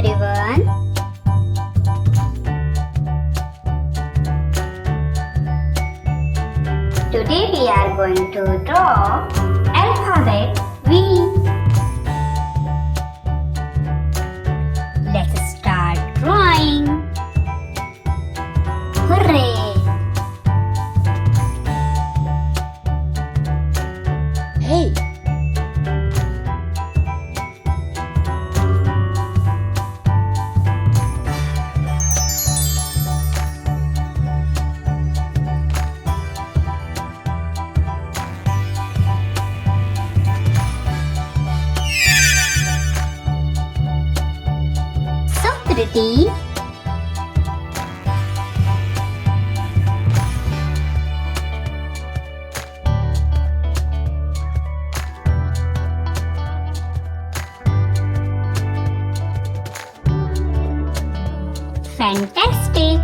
everyone. Today we are going to draw alphabet V. Let's start drawing. Hooray! Hey! So pretty. Fantastic.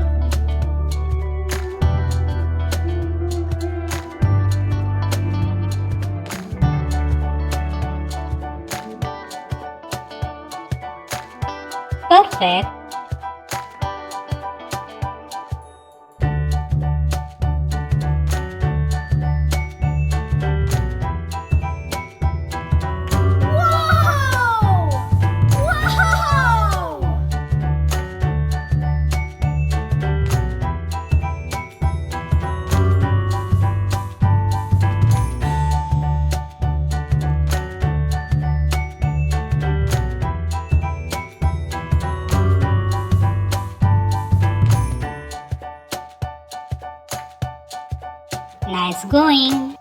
Perfect. Wow! Wow! Nice going.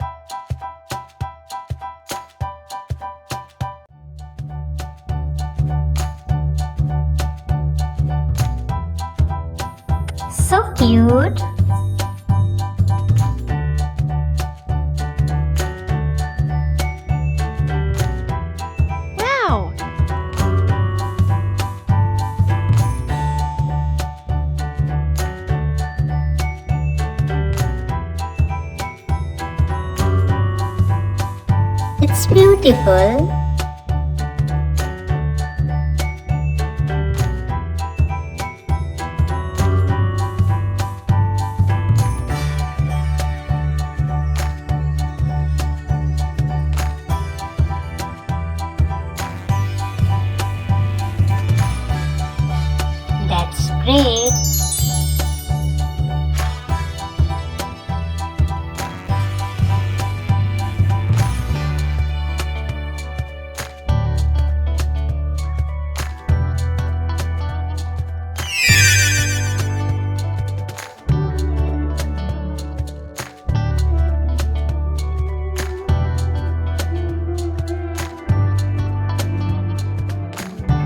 So cute. Wow! It's beautiful. That's great.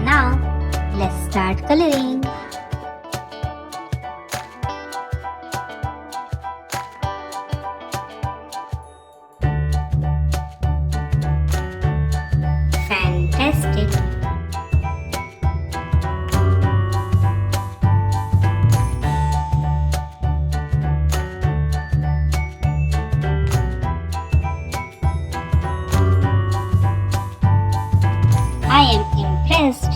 Now, let's start coloring. Fantastic. I am impressed.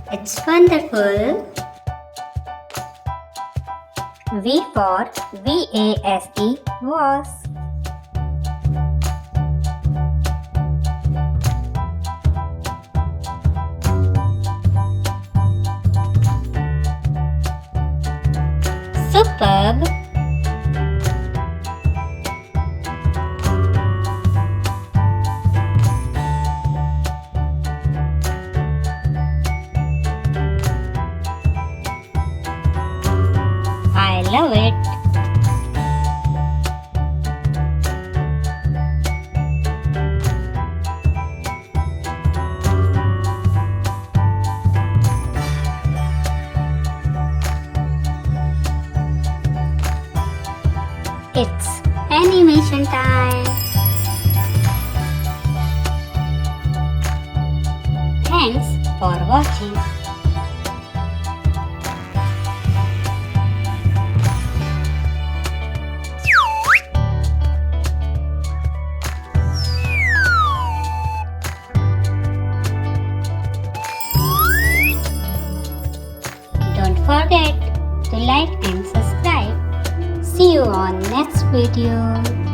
It's wonderful. V for VASE, was. Superb. I love it. It's animation time. Thanks for watching. forget to like and subscribe. See you on next video.